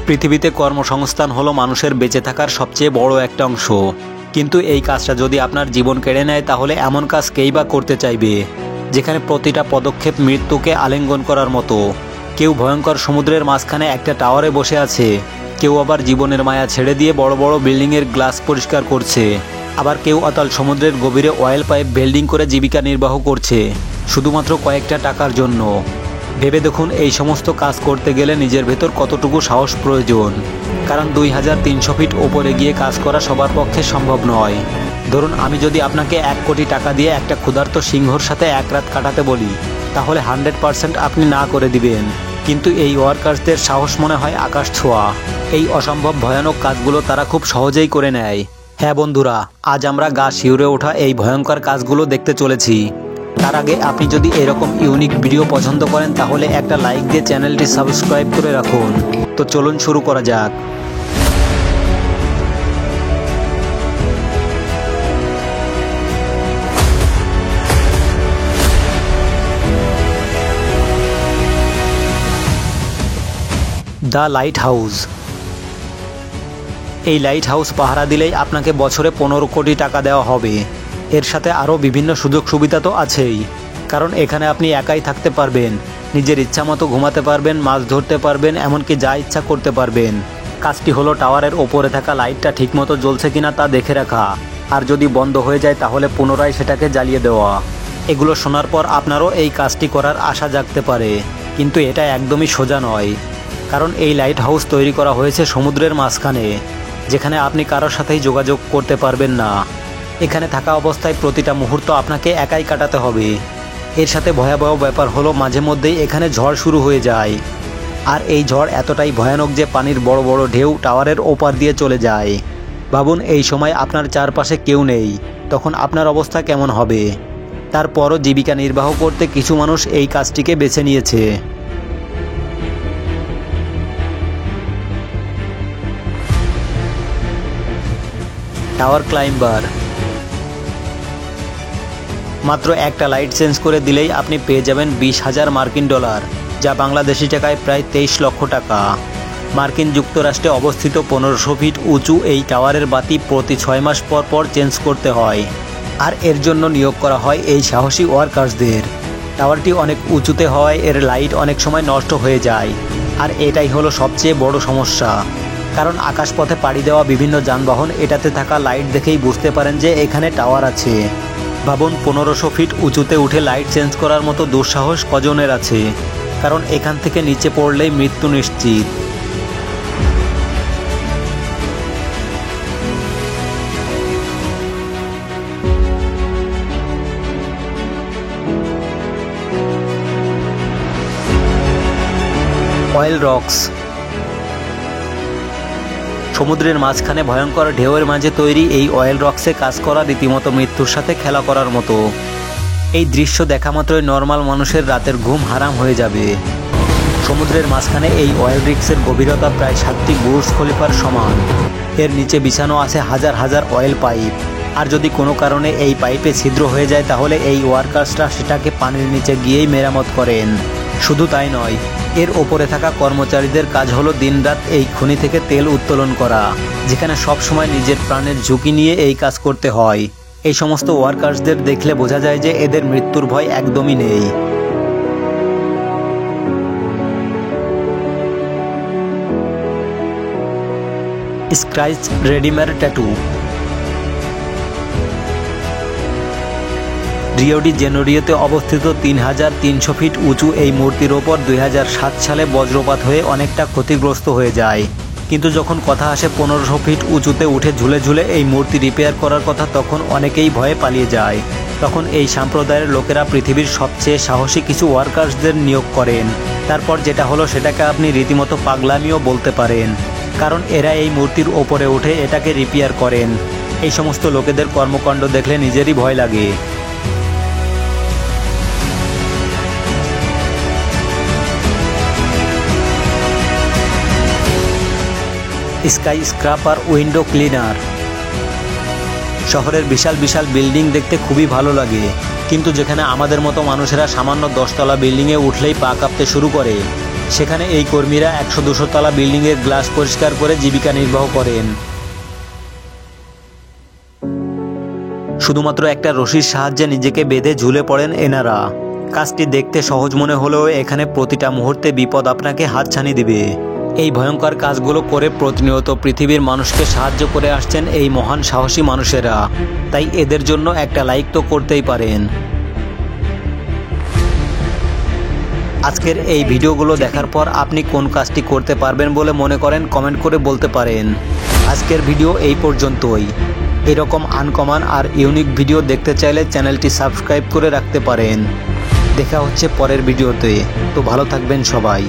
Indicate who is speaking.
Speaker 1: পৃথিবীতে কর্মসংস্থান হলো মানুষের বেঁচে থাকার সবচেয়ে বড় একটা অংশ, কিন্তু এই কাজটা যদি আপনার জীবন কেড়ে নেয় তাহলে এমন কাজ কেই বা করতে চাইবে, যেখানে প্রতিটা পদক্ষেপ মৃত্যুকে আলিঙ্গন করার মতো। কেউ ভয়ঙ্কর সমুদ্রের মাঝখানে একটা টাওয়ারে বসে আছে, কেউ আবার জীবনের মায়া ছেড়ে দিয়ে বড় বড় বিল্ডিংয়ের গ্লাস পরিষ্কার করছে, আবার কেউ অতল সমুদ্রের গভীরে অয়েল পাইপ বেল্ডিং করে জীবিকা নির্বাহ করছে শুধুমাত্র কয়েকটা টাকার জন্য। ভেবে দেখুন এই সমস্ত কাজ করতে গেলে নিজের ভেতর কতটুকু সাহস প্রয়োজন, কারণ 2300 ফিট ওপরে গিয়ে কাজ করা সবার পক্ষে সম্ভব নয়। ধরুন আমি যদি আপনাকে 1 কোটি টাকা দিয়ে একটা ক্ষুধার্ত সিংহর সাথে এক রাত কাটাতে বলি, তাহলে 100% আপনি না করে দিবেন। কিন্তু এই ওয়ার্কার্সদের সাহস মনে হয় আকাশ ছোঁয়া। এই অসম্ভব ভয়ানক কাজগুলো তারা খুব সহজেই করে নেয়। হ্যাঁ বন্ধুরা, আজ আমরা গা শিউরে ওঠা এই ভয়ঙ্কর কাজগুলো দেখতে চলেছি। তার আগে আপনি যদি এরকম ইউনিক ভিডিও পছন্দ করেন তাহলে একটা লাইক দিয়ে চ্যানেলটি সাবস্ক্রাইব করে রাখুন। তো চলুন শুরু করা যাক। The light house. এই লাইট হাউস পাহারা দিলেই আপনাকে বছরে 15 কোটি টাকা দেওয়া হবে। এর সাথে আরও বিভিন্ন সুযোগ সুবিধা তো আছেই, কারণ এখানে আপনি একাই থাকতে পারবেন, নিজের ইচ্ছা মতো ঘুমাতে পারবেন, মাছ ধরতে পারবেন, এমনকি যা ইচ্ছা করতে পারবেন। কাজটি হলো টাওয়ারের ওপরে থাকা লাইটটা ঠিকমতো জ্বলছে কিনা তা দেখে রাখা, আর যদি বন্ধ হয়ে যায় তাহলে পুনরায় সেটাকে জ্বালিয়ে দেওয়া। এগুলো শোনার পর আপনারও এই কাজটি করার আশা জাগতে পারে, কিন্তু এটা একদমই সোজা নয়, কারণ এই লাইট হাউস তৈরি করা হয়েছে সমুদ্রের মাঝখানে, যেখানে আপনি কারোর সাথেই যোগাযোগ করতে পারবেন না। এখানে থাকা অবস্থায় প্রতিটা মুহূর্ত আপনাকে একাই কাটাতে হবে। এর সাথে ভয়াবহ ব্যাপার হলো মাঝে মধ্যেই এখানে ঝড় শুরু হয়ে যায়, আর এই ঝড় এতটাই ভয়ানক যে পানির বড় বড় ঢেউ টাওয়ারের ওপার দিয়ে চলে যায়। ভাবুন এই সময় আপনার চারপাশে কেউ নেই, তখন আপনার অবস্থা কেমন হবে। তারপরও জীবিকা নির্বাহ করতে কিছু মানুষ এই কাজটিকে বেছে নিয়েছে। Tower climber. মাত্র একটা লাইট চেঞ্জ করে দিলেই আপনি পেয়ে যাবেন 20,000 মার্কিন ডলার, যা বাংলাদেশি টাকায় প্রায় 23 লক্ষ টাকা। মার্কিন যুক্তরাষ্ট্রে অবস্থিত 1500 ফিট উঁচু এই টাওয়ারের বাতি প্রতি 6 মাস পর পর চেঞ্জ করতে হয়, আর এর জন্য নিয়োগ করা হয় এই সাহসী ওয়ার্কার্সদের। টাওয়ারটি অনেক উঁচুতে হওয়ায় এর লাইট অনেক সময় নষ্ট হয়ে যায়, আর এটাই হলো সবচেয়ে বড় সমস্যা, কারণ আকাশপথে পাড়ি দেওয়া বিভিন্ন যানবাহন এটাতে থাকা লাইট দেখেই বুঝতে পারেন যে এখানে টাওয়ার আছে। ভাবুন 1500 ফিট উঁচুতে উঠে লাইট চেঞ্জ করার মতো দুঃসাহস কজনের আছে, কারণ এখান থেকে নিচে পড়লেই মৃত্যু নিশ্চিত। Oil rocks. সমুদ্রের মাঝখানে ভয়ঙ্কর ঢেউয়ের মাঝে তৈরি এই অয়েল রক্সে কাজ করা রীতিমতো মৃত্যুর সাথে খেলা করার মতো। এই দৃশ্য দেখা মাত্রই নর্মাল মানুষের রাতের ঘুম হারাম হয়ে যাবে। সমুদ্রের মাঝখানে এই অয়েল রিক্সের গভীরতা প্রায় 7টি বুর্জ খলিফার সমান। এর নিচে বিছানো আছে হাজার হাজার অয়েল পাইপ, আর যদি কোনো কারণে এই পাইপে ছিদ্র হয়ে যায় তাহলে এই ওয়ার্কার্সরা সেটাকে পানির নিচে গিয়েই মেরামত করেন। শুধু তাই নয়, এর ওপরে থাকা কর্মচারীদের কাজ হলো দিনরাত এই খনি থেকে তেল উত্তোলন করা, যেখানে সব সময় নিজের প্রাণের ঝুঁকি নিয়ে এই কাজ করতে হয়। এই সমস্ত ওয়ার্কার্সদের দেখলে বোঝা যায় যে এদের মৃত্যুর ভয় একদমই নেই। স্ক্র্যাচ রেডিমের ট্যাটু। রিও ডি জেনেরিওতে অবস্থিত 3300 ফিট উঁচু এই মূর্তির ওপর 2007 সালে বজ্রপাত হয়ে অনেকটা ক্ষতিগ্রস্ত হয়ে যায়, কিন্তু যখন কথা আসে 1500 ফিট উঁচুতে উঠে ঝুলে ঝুলে এই মূর্তি রিপেয়ার করার কথা, তখন অনেকেই ভয়ে পালিয়ে যায়। তখন এই সম্প্রদায়ের লোকেরা পৃথিবীর সবচেয়ে সাহসী কিছু ওয়ার্কার্সদের নিয়োগ করেন। তারপর যেটা হলো সেটাকে আপনি রীতিমতো পাগলামিও বলতে পারেন, কারণ এরা এই মূর্তির ওপরে উঠে এটাকে রিপেয়ার করেন। এই সমস্ত লোকেদের কর্মকাণ্ড দেখলে নিজেরই ভয় লাগে। Sky scraper window cleaner. শহরের বিশাল বিশাল বিল্ডিং দেখতে খুবই ভালো লাগে, কিন্তু যেখানে আমাদের মতো মানুষেরা সামান্য 10 তলা বিল্ডিংয়ে উঠলেই পা কাঁপতে শুরু করে, সেখানে এই কর্মীরা 100-200 তলা বিল্ডিংয়ের গ্লাস পরিষ্কার করে জীবিকা নির্বাহ করেন। শুধুমাত্র একটা রশির সাহায্যে নিজেকে বেঁধে ঝুলে পড়েন এনারা। কাজটি দেখতে সহজ মনে হলেও এখানে প্রতিটা মুহূর্তে বিপদ আপনাকে হাতছানি দিবে। এই ভয়ঙ্কর কাজগুলো করে প্রতিনিয়ত পৃথিবীর মানুষকে সাহায্য করে আসছেন এই মহান সাহসী মানুষেরা, তাই এদের জন্য একটা লাইক তো করতেই পারেন। আজকের এই ভিডিওগুলো দেখার পর আপনি কোন কাজটি করতে পারবেন বলে মনে করেন কমেন্ট করে বলতে পারেন। আজকের ভিডিও এই পর্যন্তই। এরকম আনকমন আর ইউনিক ভিডিও দেখতে চাইলে চ্যানেলটি সাবস্ক্রাইব করে রাখতে পারেন। দেখা হচ্ছে পরের ভিডিওতে। তো ভালো থাকবেন সবাই।